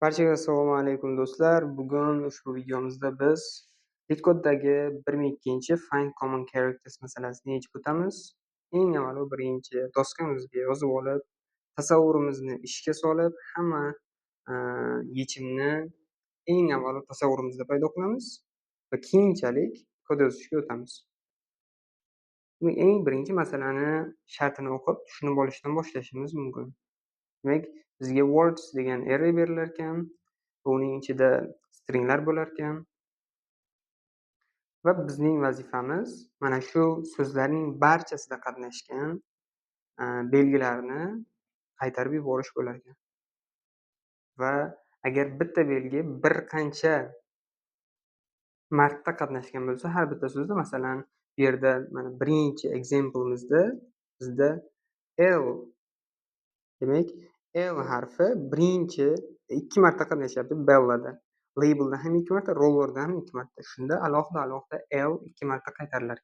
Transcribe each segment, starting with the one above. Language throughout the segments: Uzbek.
Barchaga assalomu alaykum do'stlar. Bugun ushbu videomizda biz Bitcode'dagi 1002 Find Common Characters masalasini yechib o'tamiz. Eng avvalo birinchi doskamizga yozib olib, tasavvurimizni ishga solib, hamma yechimni eng avvalo tasavvurimizda paydo qilamiz va keyinchalik kod yozishga o'tamiz. Eng birinchi masalani shartini o'qib, tushunib olishdan boshlashimiz mumkin. Demak, bizga words degan array berilar ekan. Uning ichida stringlar bo'lar ekan va bizning vazifamiz mana shu so'zlarning barchasida qatnashgan belgilarni qaytarib yuborish bo'lar ekan. Va agar bitta belgi bir qancha marta qatnashgan bo'lsa, har bitta so'zda, masalan, bu yerda mana birinchi example'mizda bizda L, demak, L harfi birinchi 2 marta qatnashyapti Bella'da. Label'da ham 2 marta, roller'da ham 2 marta. Shunda alohida L 2 marta qaytarilar.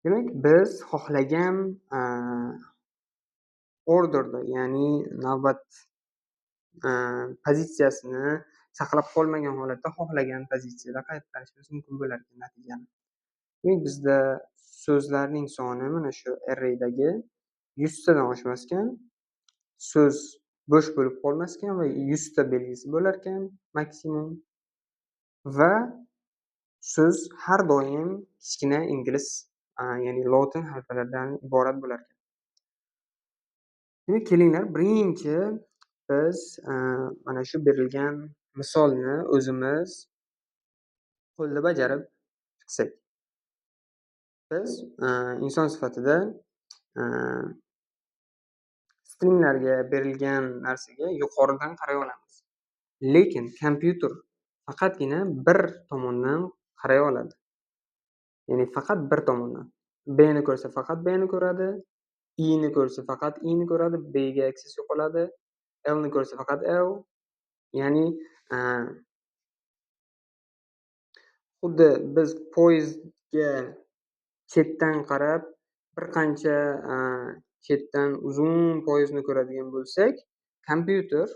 Demak, biz xohlagan orderda, ya'ni navbat pozitsiyasini saqlab qolmagan holatda xohlagan pozitsiyada qaytarishimiz mumkin bo'lar ekan natijani. Demak, bizda so'zlarning soni mana shu arraydagi 100 tadan oshmas ekan. So'z bo'sh bo'lib qolmas ekan va 100 ta belgisi bo'lar ekan maksimum. Va so'z har doim kichkina ingliz, ya'ni lotin harflaridan iborat bo'lar ekan. Demak, kelinglar, birinchi biz mana shu berilgan misolni o'zimiz qo'lda bajarib chiqsak. Biz inson sifatida stringlarga berilgan narsaga yuqoridan qaray olamiz. Lekin kompyuter faqatgina bir tomondan qaray oladi. Ya'ni faqat bir tomondan. B ni ko'rsa faqat B ni ko'radi, I ni ko'rsa faqat I ni ko'radi, B ga access yo'qoladi, L ni ko'rsa faqat L. Ya'ni xuddi biz poyezdga chetdan qarab bir qancha chetdan uzun poyezdni ko'radigan bo'lsak, kompyuter,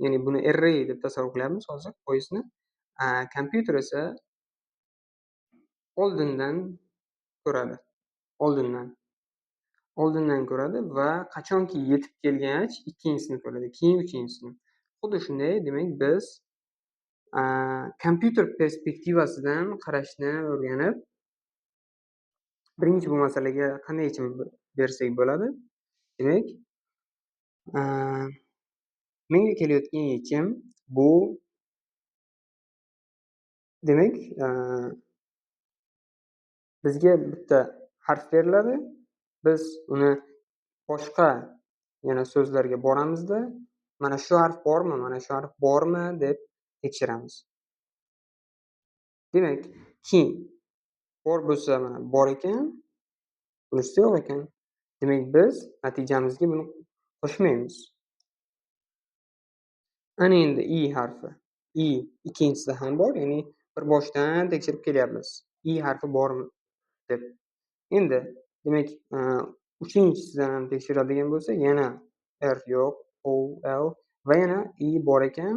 ya'ni buni array deb tasavvur qilyapmiz hozir poyezdni. Kompyuter esa oldindan ko'radi. Oldindan ko'radi va qachonki yetib kelgach ikkinchisini ko'radi, keyin uchinchisini. Xuddi shunday, demak, biz kompyuter perspektivasidan qarashni o'rganib, birinchi bu masalaga qanday yechim bersak bo'ladi? Demak, menga kelayotgan yechim bu, demak, bizga bitta harf beriladi. Biz uni boshqa yana so'zlarga boramizda, mana shu harf bormi, mana shu harf bormi deb tekshiramiz. Demak, keyin bor bo'lsa, mana bor ekan, bunisi yo'q ekan. Demak, biz natijamizga buni qo'shmaymiz. Ana endi I harfi. I ikkinchisida ham bor, ya'ni bir boshdan tekshirib kelyapmiz. I harfi bormi deb. Endi demak, uchinchisidan ham tekshiradigan bo'lsak, yana R yo'q, O, L va yana I bor ekan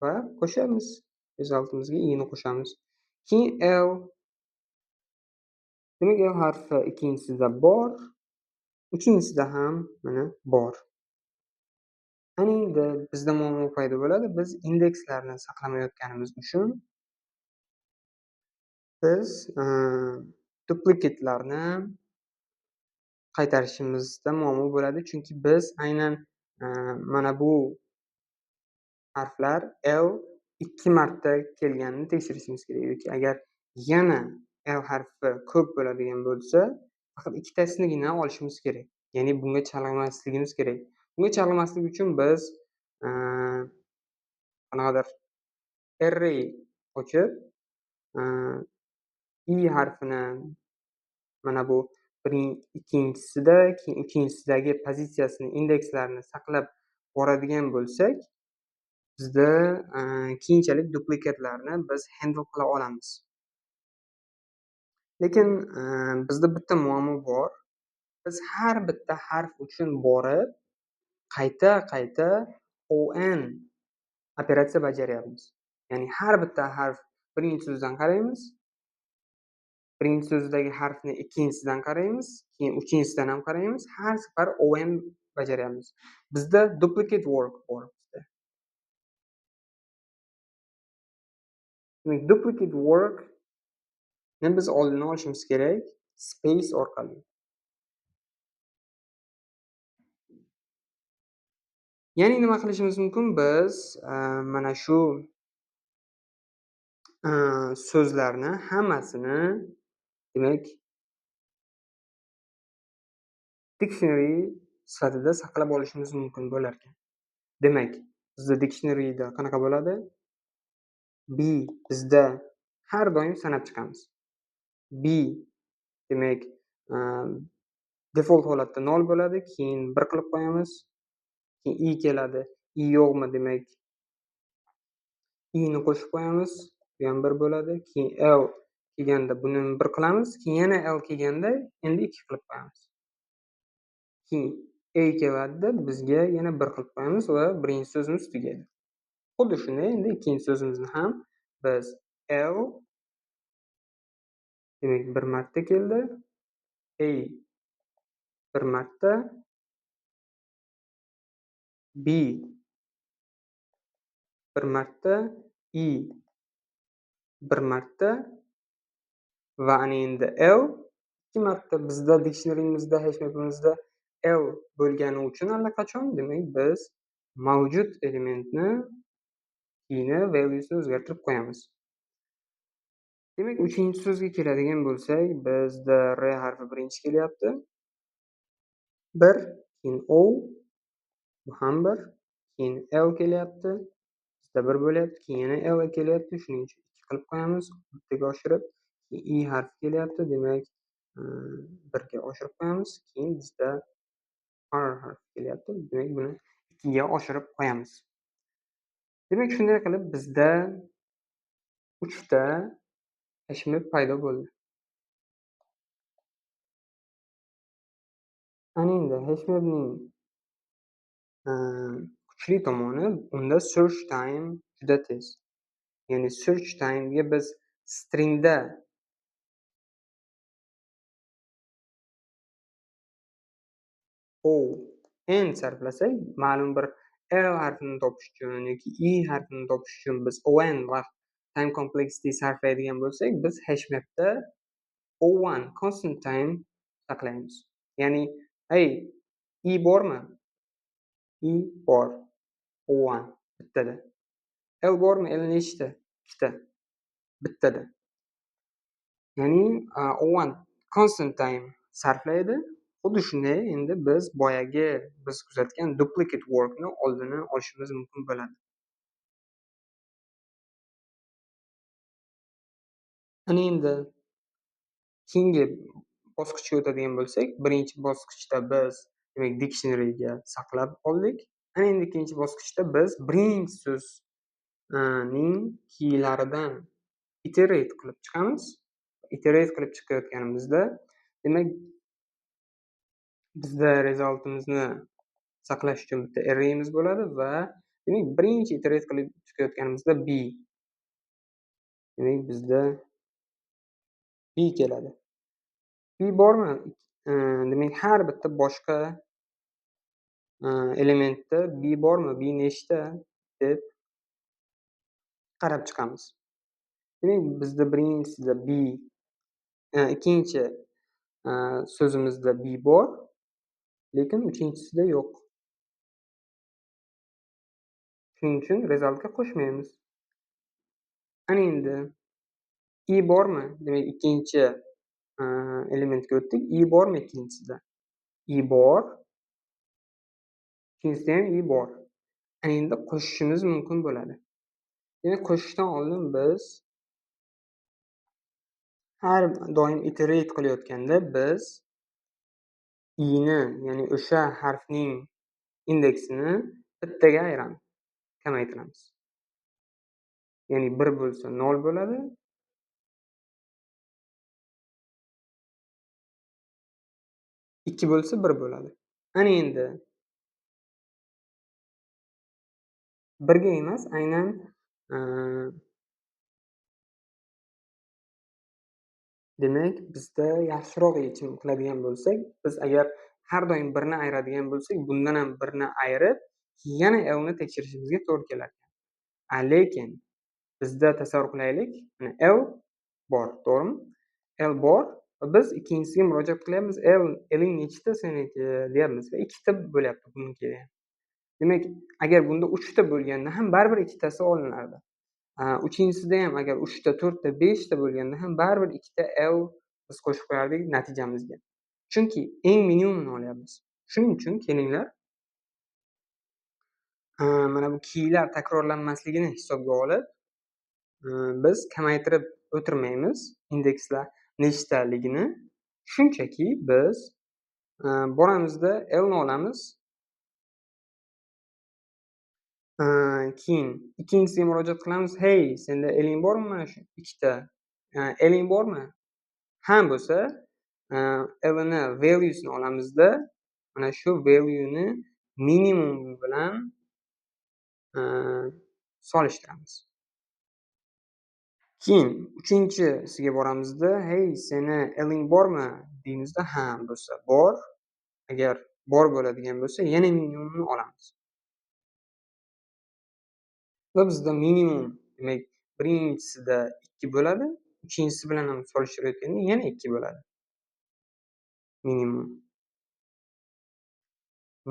va qo'shamiz. Resultimizga I ni qo'shamiz. Keyin L. Demak, L harfi ikkinchisida bor, uchinchisida ham mana bor. Ana endi bizda muammo paydo bo'ladi. Biz indekslarni saqlamayotganimiz uchun biz duplikatlarni qaytarishimizda muammo bo'ladi. Chunki biz aynan mana bu harflar L 2 marta kelganini tekshirishimiz kerak. Yoki agar yana L harfi ko'p bo'ladigan bo'lsa, faqat ikkitasinigina olishimiz kerak. Ya'ni bunga chalg'imasligimiz kerak. Bunga chalg'imaslik uchun biz qanaqadir array ochib, I harfini mana bu ikkinchisida, keyin uchinchisidagi pozitsiyasini, indekslarini saqlab boradigan bo'lsak, bizda keyinchalik duplikatlarni biz handle qila olamiz. Lekin bizda bitta muammo bor. Biz har bitta harf uchun borib qayta-qayta on operatsiya bajaryapmiz. Ya'ni har bitta harf birinchi so'zdan qaraymiz, birinchi so'zdagi harfni ikkinchisidan qaraymiz, keyin uchinchisidan ham qaraymiz. Har safar OM bajaryapmiz. Bizda duplicate work bor bizda. Demak, duplicate work ni biz oldini olishimiz kerak space orqali. Ya'ni nima qilishimiz mumkin? Biz mana shu so'zlarni hammasini demak dictionary sifatida saqlab olishimiz mumkin bo'larkan. Demak, bizda dictionaryda qanaqa bo'ladi? B bizda har doim sanab chiqamiz. B demak, default holatda 0 bo'ladi, keyin 1 qilib qo'yamiz. Keyin I keladi. I yo'qmi, demak I ni qo'shib qo'yamiz. Bu ham 1 bo'ladi. Keyin L kelganda buni 1 qilamiz. Keyin yana L kelganda endi 2 qilib qo'yamiz. Keyin A keladida bizga yana 1 qilib qo'yamiz va birinchi so'zimiz tugaydi. Xuddi shunday endi ikkinchi so'zimizni ham biz L demak 1 marta keldi. A 1 marta, B 1 marta, I 1 marta va ana endi L 2 marta. Bizda dictionary'mizda, hashmapimizda L bo'lgani uchun allaqachon demak biz mavjud elementni keyini valuesini o'zgartirib qo'yamiz. Demak, uchinchi so'zga keladigan bo'lsak, bizda R harfi birinchi kelyapti. 1, keyin O, bu ham 1, keyin L kelyapti. Bizda 1 bo'lyapti, keyin yana L kelyapti. Shuning uchun 2 qilib qo'yamiz, bittaga oshirib. I harfi kelyapti, demak 1 ga oshirib qo'yamiz. Keyin bizda R harfi kelyapti, demak buni 2 ga oshirib qo'yamiz. Demak, shunday qilib bizda 3 ta hashmap paydo bo'ldi. Ana endi hashmapning kuchli tomoni unda search time juda tez. Ya'ni search time ga biz stringda n sarflasak, ma'lum bir L harfini topish uchun yoki I harfini topish uchun biz on vaqt time complexity sarflaydigan bo'lsak, biz hashmapda o1 constant time saqlaymiz. Ya'ni, I bormi? I bor. O1 bittada. L bormi? L nechta? Ikkita. Bittada. Ya'ni o1 constant time sarflaydi. Xuddi shunday endi biz boyagi biz kuzatgan duplicate work ni oldini olishimiz mumkin bo'ladi. Ana endi keyingi bosqichga o'tadigan bo'lsak, birinchi bosqichda biz demak dictionary'ga saqlab oldik. Ana endi ikkinchi bosqichda biz birinchi so'z ning keylaridan iterate qilib chiqamiz. Iterate qilib chiqayotganimizda demak bizda resultimizni saqlash uchun bitta array'miz bo'ladi va demak birinchi iterate qilib chiqayotganimizda B. Demak bizda B keladi. B bormi? Demak har bitta boshqa elementda B bormi? B nechta deb qarab chiqamiz. Demak bizda birinchisida B, ikkinchi so'zimizda B bor, lekin uchinchisida yo'q. Shuning uchun resultga qo'shmaymiz. Ana endi I bormi? Demak ikkinchi elementga o'tdik. I bormi ikkinchisida? I bor. Ikkinchisida ham I bor. Ana endi qo'shishimiz mumkin bo'ladi. Demak qo'shishdan oldin biz har doim iterate qilayotganda biz I ni, ya'ni o'sha harfning indeksini bittaga ayiramiz, kamaytiramiz. Ya'ni 1 bo'lsa 0 bo'ladi. 2 bo'lsa 1 bo'ladi. Ana endi birga emas, aynan demak, bizda yaxshiroq yechim qiladigan bo'lsak, biz agar har doim birni ayiradigan bo'lsak, bundan ham birni ayirib, yana L ni tekshirishimizga to'g'ri keladi. Lekin bizda tasavvur qilaylik, mana L bor, to'g'rimi? L bor va biz ikkinchisiga murojaat qilyapmiz. Ling nechta seniki deyapmiz va ikkita bo'lyapti buniki. Demak, agar bunda 3 ta bo'lganda ham baribir ikkitasi olinardi. Uchinchisida ham agar 3 ta, 4 ta, 5 ta bo'lganda ham baribir ikkita L biz qo'shib qo'yardik natijamizga. Chunki eng minimumni olyapmiz. Shuning uchun kelinglar, mana bu keylar takrorlanmasligini hisobga olib, biz kamaytirib o'tirmaymiz indekslar nechtaligini. Shunchaki biz boramizda L ni olamiz. Keyin ikkinchisiga murojaat qilamiz. Hey, senda Ling bormi mana shu ikkita? Ling bormi? Ha bo'lsa, Lni valuesini olamizda mana shu valueni minimum bilan solishtiramiz. Keyin uchinchisiga boramizda, hey, seni Ling bormi deymizda, ha bo'lsa bor. Agar bor bo'ladigan bo'lsa, yana minimumni olamiz. Va bizda minimum, demak, birinchisida 2 bo'ladi, uchinchisi bilan ham solishtirayotganda yana 2 bo'ladi. Minimum.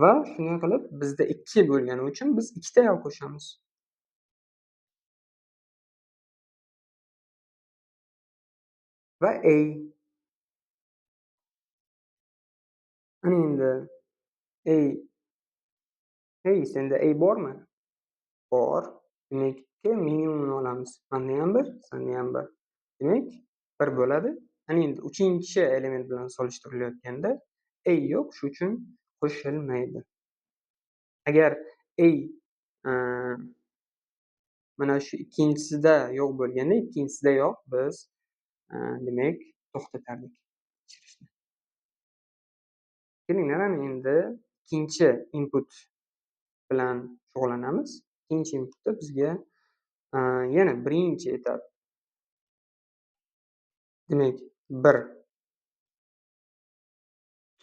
Va shunday qilib bizda 2 bo'lgani uchun biz ikkita L qo'shamiz. Va A. Ana endi A. Hey, senda A bormi? Bor. Demak, minimumni olamiz. Manda ham 1, senda ham 1. Demak, 1 bo'ladi. Ana endi 3-element bilan solishtirilayotganda A yo'q, shu uchun qo'shilmaydi. Agar A mana shu ikkinchisida yo'q bo'lganda, ikkinchisidayoq biz demak to'xtatardik tekshirishni. Kelinglar, ana endi ikkinchi input bilan shug'ullanamiz. Ikkinchi inputda bizga yana birinchi etap, demak 1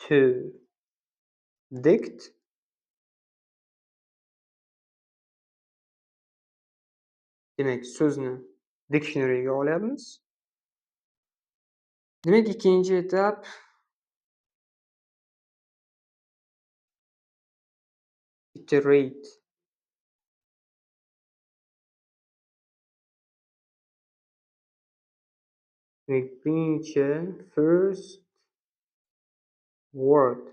to dict, demak so'zni dictionaryga olyapmiz. Demak, ikkinchi etap iterate. Demak, birinchi first word.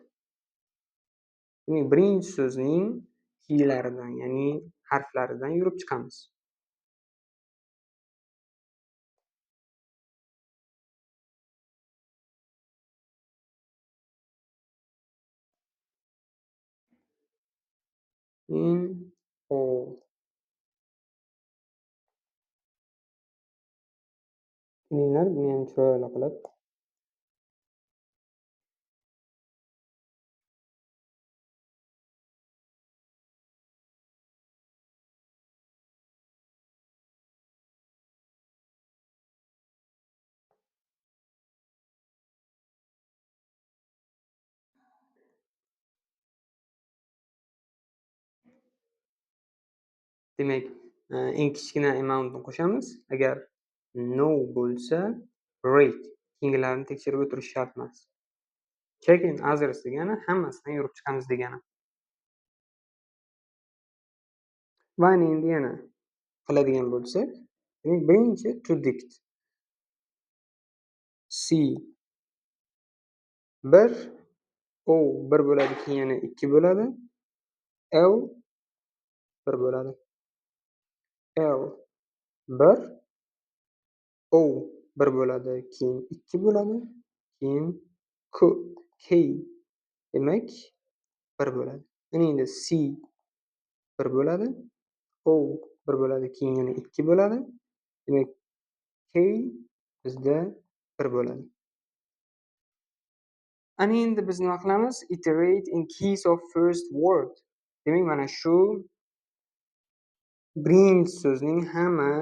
Demak, birinchi so'zning keylaridan, ya'ni harflaridan yurib chiqamiz. In all. Kelinglar, buni ham chiroyli qilib demak, eng kichkina amountni qo'shamiz. Agar no bo'lsa, rate keyingilarini tekshirib o'tirish shart emas. Check in others degani hammasidan yurib chiqamiz degani. Va endi yana qiladigan bo'lsak, demak, birinchi to dict. C 1, O 1 bo'ladi, keyin yana 2 bo'ladi. L 1 bo'ladi. L 1, O 1 bo'ladi, keyin 2 bo'ladi, keyin K demak 1 bo'ladi. Mana endi C 1 bo'ladi, O 1 bo'ladi, keyin yana 2 bo'ladi. Demak, K bizda 1 bo'ladi. Ana endi biz nima qilamiz? Iterate in keys of first word. Demak, mana shu birinchi so'zning hamma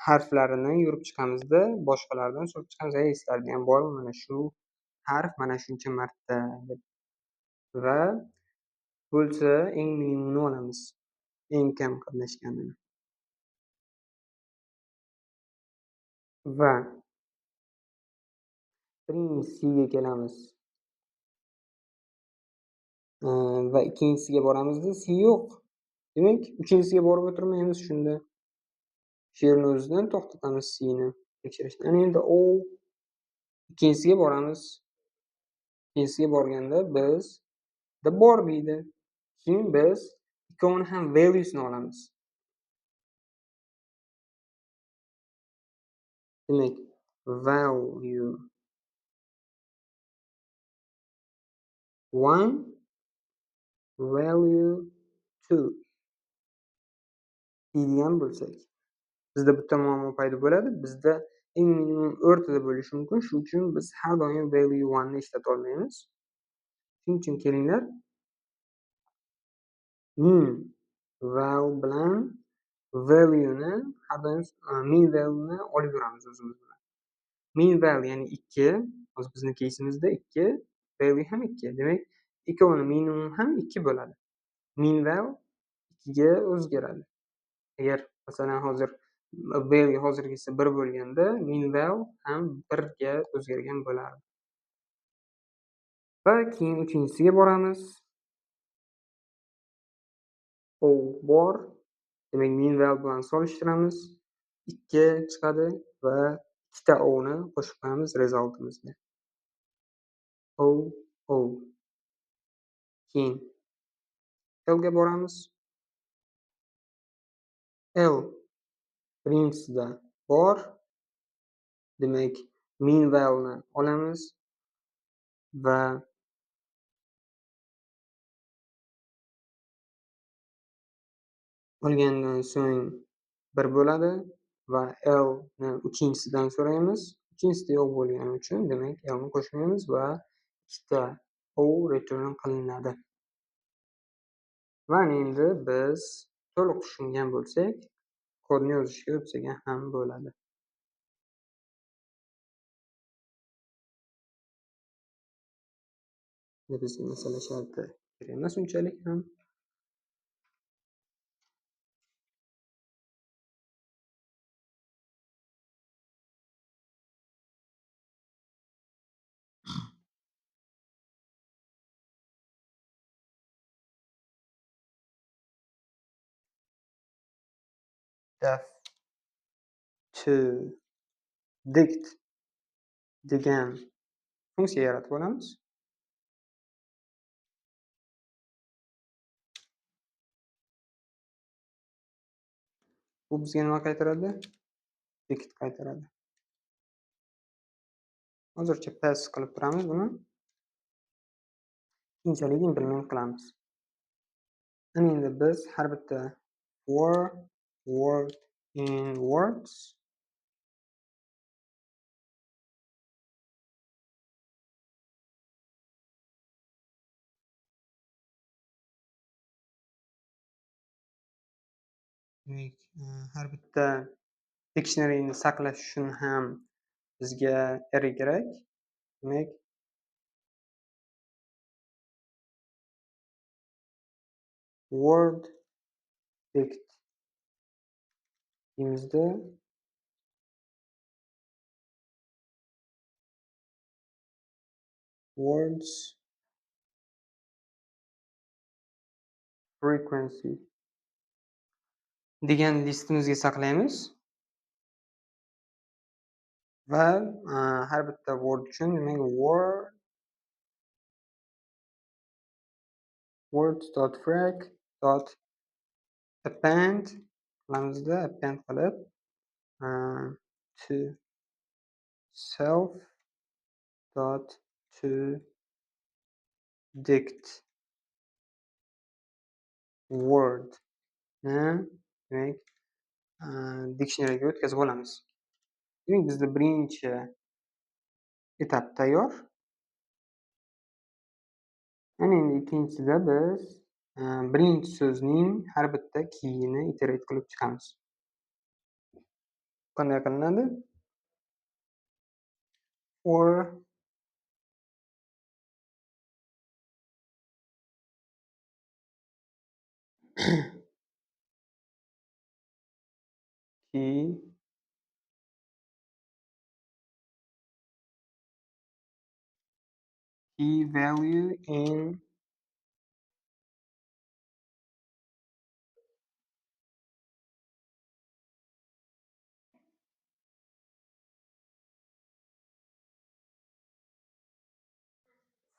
harflarini yurib chiqamizda, boshqalardan surib chiqamiz. Eslardigan bormi, mana shu harf mana shuncha marta deb va bo'lsa eng minimumini olamiz, eng kam qatnashganini va birinchisiga kelamiz va ikkinchisiga boramizda C yo'q. Demak, uchinchisiga borib o'tirmaymiz shunda. She'rni o'zidan to'xtatamiz C'ni tekshirishni. Ana endi O ikkinchisiga boramiz. Ikkinchisiga borganda bizda bor deydi. Keyin biz ikkovini ham valuesini olamiz. Demak, value 1, value 2 deydigan bo'lsak, bizda bitta muammo paydo bo'ladi. Bizda eng minimum o'rtada bo'lishi mumkin. Shuning uchun biz har doim value 1 ni ishlata olmaymiz. Shuning uchun kelinglar, min val bilan value ni har doim min valueni olib yuramiz o'zimiz bilan. Min val ya'ni 2, hozir bizni кейsimizda 2, value ham 2. Demak, ikkovini minimum ham 2 bo'ladi. Min val 2 ga o'zgaradi. Agar masalan hozir value hozirgisi 1 bo'lganda, min val ham 1 ga o'zgargan bo'lardi. Va keyin uchinchisiga boramiz. O bor. Demak, min val bilan solishtiramiz. 2 chiqadi va ikkita O ni qo'shib qo'yamiz resultimizga. O, O. Keyin L ga boramiz. L birinchisida bor. Demak, min valni olamiz va olgandan so'ng 1 bo'ladi va L ni uchinchisidan so'raymiz. Uchinchisida yo'q bo'lgani uchun, demak, L ni qo'shmaymiz va ikkita O return qilinadi. Va endi biz to'liq tushungan bo'lsak, kodni yozishga o'tsak ham bo'ladi. Bizga masala sharti kerak emas unchalik ham. Def to dict degan funksiya yaratib olamiz. Bu bizga nima qaytaradi? Dict qaytaradi. Hozircha pass qilib turamiz buni. Keyinchalik implement qilamiz. Ana endi biz har bitta word in words har bitta dictionaryni saqlash uchun ham bizga array kerak. Demak, word dict deymizda words frequency degan listimizga saqlaymiz va har bitta word uchun demak words.frag.append qilamizda, append qilib to self to dict word ni demak dictionaryga o'tkazib olamiz. Demak, bizda birinchi etap tayyor. Ana endi ikkinchisida biz birinchi so'zning har bitta keyini iterate qilib chiqamiz. Qanday qilinadi? For key value in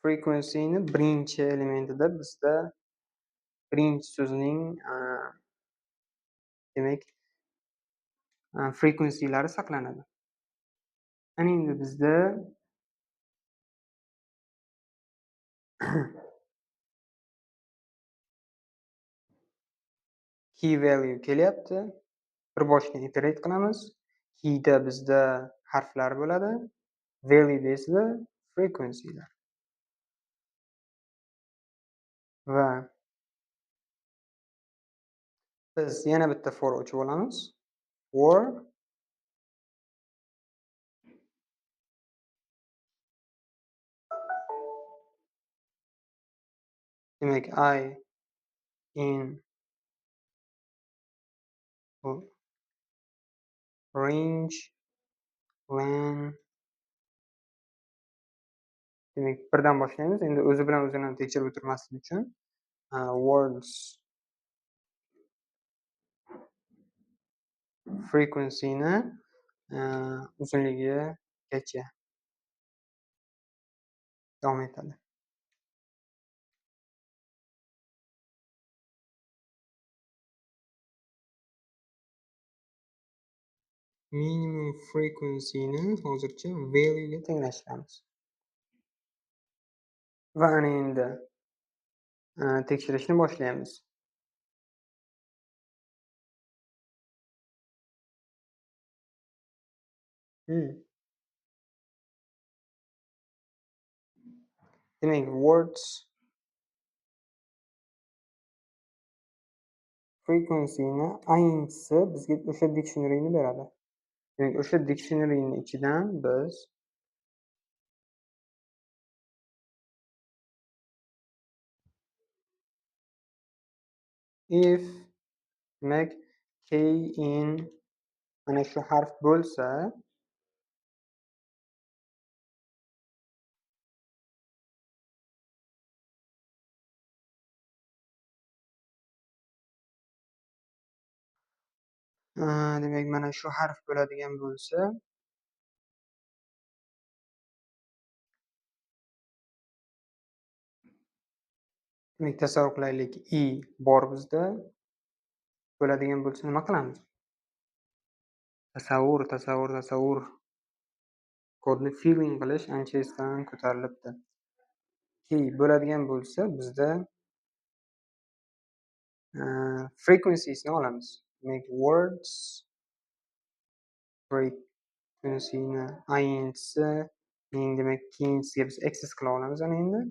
frequency'ni birinchi elementida bizda birinchi so'zning demak frequency'lari saqlanadi. Ana endi bizda key value kelyapti. Bir boshga iterate qilamiz. Keyda bizda harflar bo'ladi. Value'da esa frequency'lar. Va biz yana bitta for ochib olamiz. For demak I in range when demak birdan boshlaymiz. Endi o'zi bilan o'zini tekshirib o'tirmaslik uchun words frequency'ni uzunligigacha davom etadi. Minimum frequency'ni hozircha value ga tenglashtiramiz. Va ana endi tekshirishni boshlaymiz. Demak, words frequency'ni ayinchisi bizga o'sha dictionary'ni beradi. Demak, o'sha dictionary'ni ichidan biz if demak k in mana shu harf bo'lsa demak mana shu harf bo'ladigan bo'lsa demak tasavvur qilaylik I bor bizda bo'ladigan bo'lsa nima qilamiz? Tasavvur. Kodni feeling qilish ancha esdan ko'tarilibdi. Key bo'ladigan bo'lsa bizda frequency'sini olamiz. Demak words frequency'ni ayinchisi demak keyinchisiga biz access qila olamiz ana endi.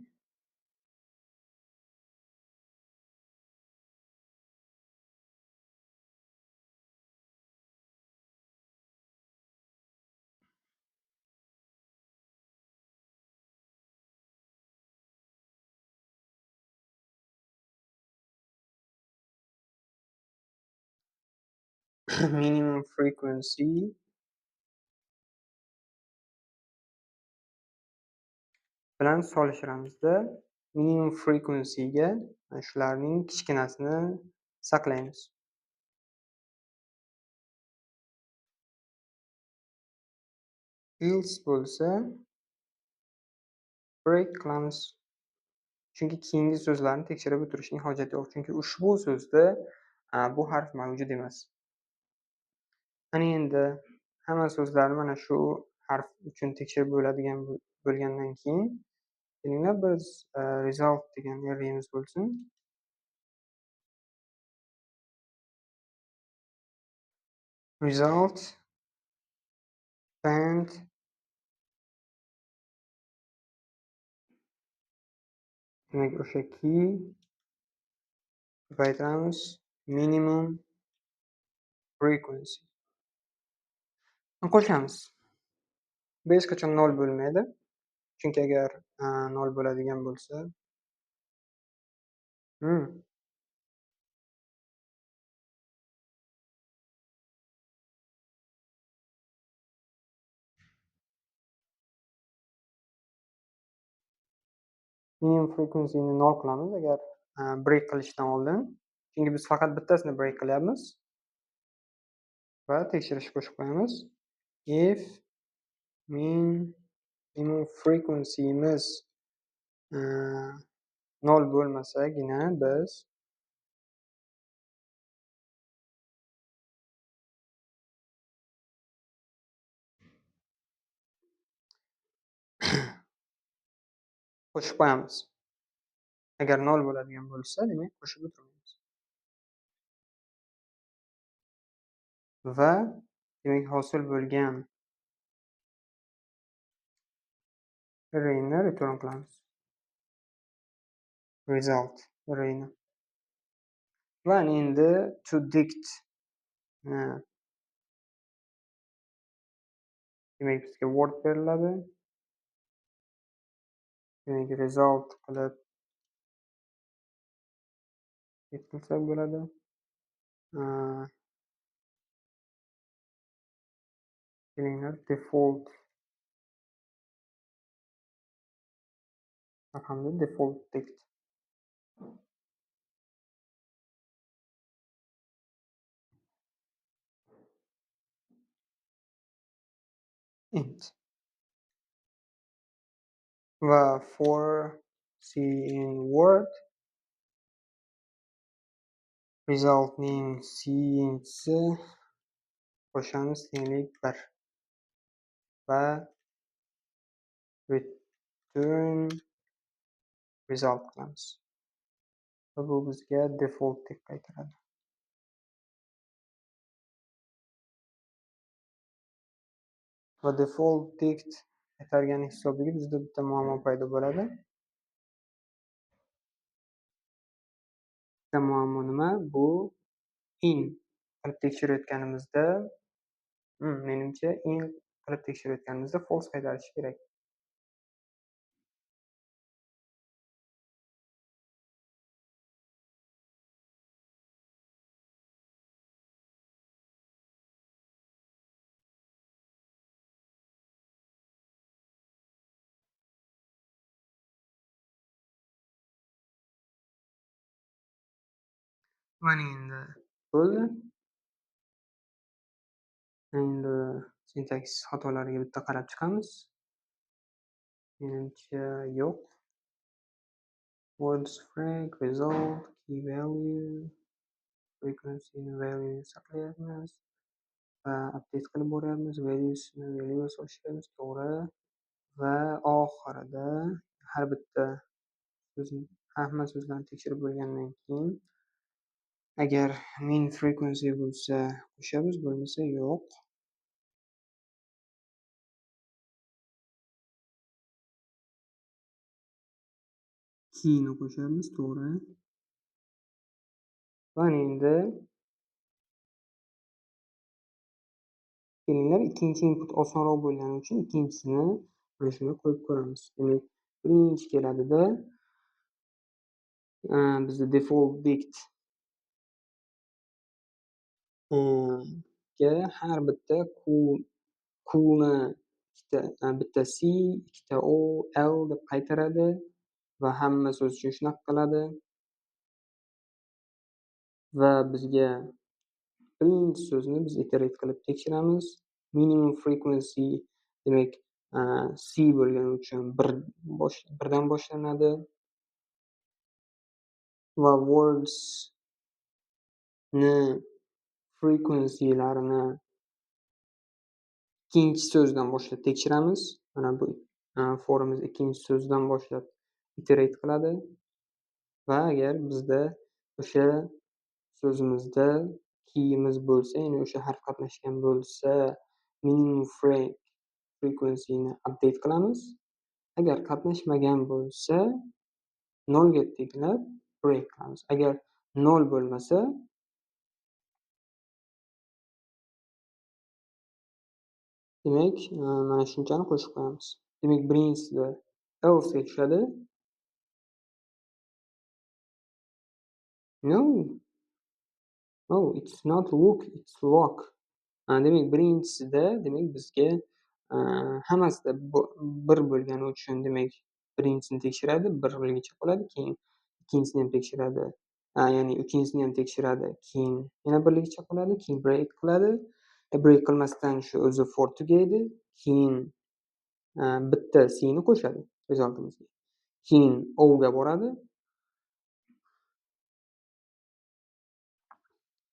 Minimum frequency bilan solishiramizda minimum frequency'ga shularning kichkinasini saqlaymiz. Else bo'lsa break qilamiz. Chunki keyingi so'zlarni tekshirib o'tirishning hojati yo'q. Chunki ushbu so'zda bu harf mavjud emas. Ana endi hamma so'zlarni mana shu harf uchun tekshirib bo'lgandan keyin kelinglar biz result degan array'miz bo'lsin. Result band demak o'sha key ko'paytiramiz. Minimum frequency qo'shamiz. Bu hech qachon 0 bo'lmaydi. Chunki agar 0 bo'ladigan bo'lsa minimum frequencyni 0 qilamiz agar break qilishdan oldin. Chunki biz faqat bittasini break qilyapmiz. Va tekshirish qo'shib qo'yamiz. If minimum frequency'miz 0 bo'lmasagina biz qo'shib qo'yamiz. Agar 0 bo'ladigan bo'lsa, demak qo'shib o'tiramiz. Va demak hosil bo'lgan arrayni return qilamiz. Result arrayni. Va endi to dict demak bizga word beriladi. Demak result qilib yetkazsak bo'ladi. Kelinglar default raqamni default dict int va for c in word resultning c inchisi qo'shamiz tenglik 1 va return result qilamiz. Va bu bizga default deb qaytaradi. Va default dict qaytargani hisobiga bizda bitta muammo paydo bo'ladi. Bitta muammo nima? Bu in qilib tekshirayotganimizda menimcha in qilib tekshirayotganimizda false qaytarishi kerak. Mana endi bo'ldi. Endi syntax xatolariga bitta qarab chiqamiz. Menimcha yo'q. Words frag result key value frequency value saqlayapmiz va update qilib boryapmiz. Valuesini value solishimiz to'g'ri va oxirida har bitta hamma so'zlarni tekshirib bo'lgandan keyin agar min frequency bo'lsa qo'shamiz, bo'lmasa yo'q. Keyni qo'shamiz, to'g'ri. Va endi kelinglar ikkinchi input osonroq bo'lgani uchun ikkinchisini mana shuni qo'yib ko'ramiz. Demak, birinchi keladida bizda default dict ga har bitta qni bitta c, ikkita o, l deb qaytaradi va hamma so'z uchun shunaqa qiladi. Va bizga birinchi so'zni biz iterate qilib tekshiramiz. Minimum frequency demak c bo'lgani uchun 1 dan boshlanadi. Va words ni frequencylarini ikkinchi so'zdan boshlab tekshiramiz. Mana bu forimiz ikkinchi so'zdan boshlab iterate qiladi. Va agar bizda o'sha so'zimizda keyimiz bo'lsa, ya'ni o'sha harf qatnashgan bo'lsa, minimum frequencyni update qilamiz. Agar qatnashmagan bo'lsa, 0 ga teklab break qilamiz. Agar 0 bo'lmasa demak, mana shunchani qo'shib qo'yamiz. Demak, birinchisida else ga tushadi. No, no, it's not look, it's lock. Demak, birinchisida demak bizga hammasida bir bo'lgani uchun demak birinchisini tekshiradi, birligicha qoladi, keyin ikkinchisini ham tekshiradi. Ya'ni uchinchini ham tekshiradi, keyin yana birligicha qoladi, keyin break qiladi. Break qilmasdan shu o'zi for tugaydi, keyin bitta C ni qo'shadi resultimizga. Keyin O ga boradi.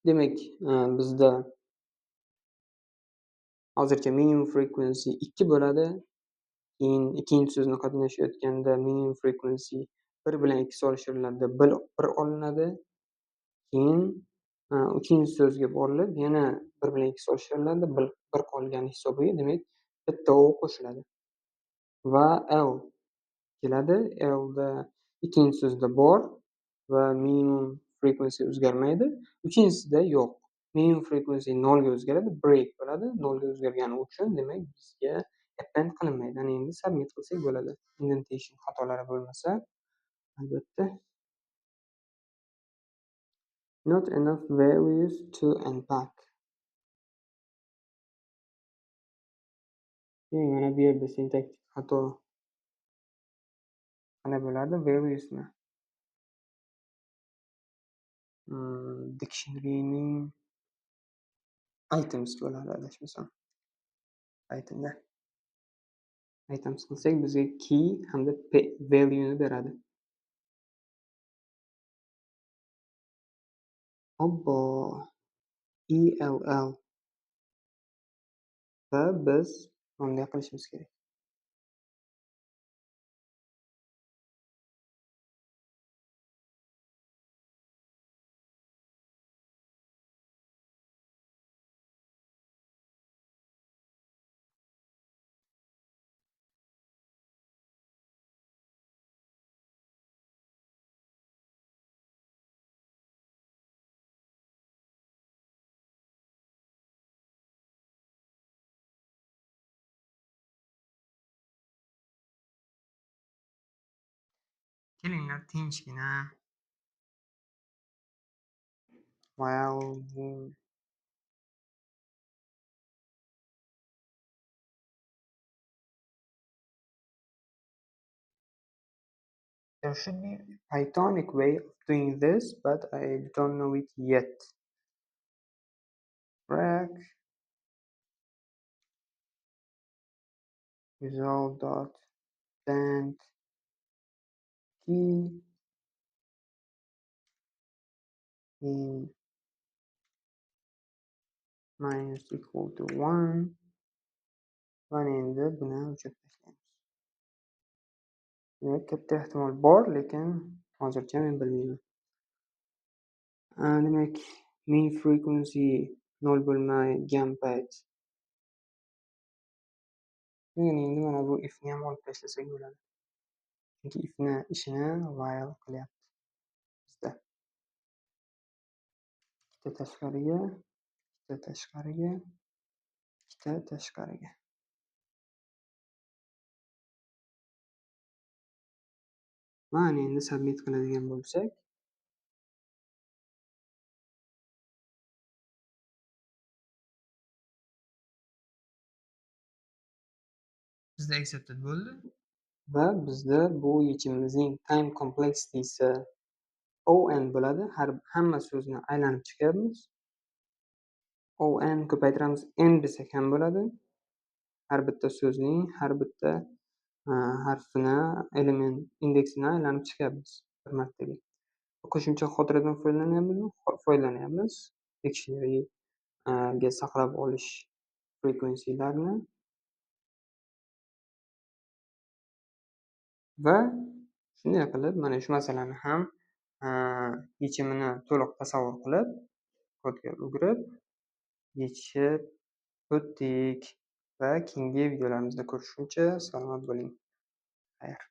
Demak, bizda hozircha minimum frequency 2 bo'ladi. Keyin ikkinchi so'zni qatnashayotganda minimum frequency 1 bilan 2 solishtiriladi, 1 olinadi. Keyin uchinchi so'zga borilib, yana 1 bilan 2 solishtiriladi, 1 qolgani hisobiga demak bitta O qo'shiladi. Va L keladi. Lda ikkinchi so'zda bor va minimum frequency o'zgarmaydi. Uchinchisida yo'q. Minimum frequency 0 ga o'zgaradi, break bo'ladi. 0 ga o'zgargani uchun demak bizga append qilinmaydi. Ana endi submit qilsak bo'ladi. Indentation xatolari bo'lmasa, albatta. Not enough values to unpack. Mana bu yerda sintaktik xato qanday bo'ladi? Valuesni dictionary'ning items bo'ladi adashmasam. Itemda items qilsak bizga key hamda value ni beradi. Obbo, ELL va biz bunday qilishimiz kerak. Kelinglar tinchgina. There should be a Pythonic way of doing this, but I don't know it yet. Track result.send key in minus equal to 1. Mana endi buni o'chirib tashlaymiz. Demak, katta ehtimol bor, lekin hozircha men bilmayman. Demak, min frequency 0 bo'lmagan payt. Endi mana bu if ni ham olib tashlasak bo'ladi. Chunki if ni ishini while qilyapti bizda. Ikkita tashqariga, ikkita tashqariga, ikkita tashqariga. Mana endi submit qiladigan bo'lsak, bizda accepted bo'ldi va bizda bu yechimimizning time complexity'si ON bo'ladi. Hamma so'zni aylanib chiqamiz. ON ko'paytiramiz, n desak ham bo'ladi. Har bitta so'zning har bitta harfini, element indeksini aylanib chiqamiz bir martaga. Qo'shimcha xotiradan foydalanyapmizmi? Foydalanyapmiz. Dictionary ga saqlab olish frequency'larni va shunday qilib mana shu masalani ham yechimini to'liq tasavvur qilib, kodga o'girib yechib o'tdik va keyingi videolarimizda ko'rishguncha salomat bo'ling. Xayr.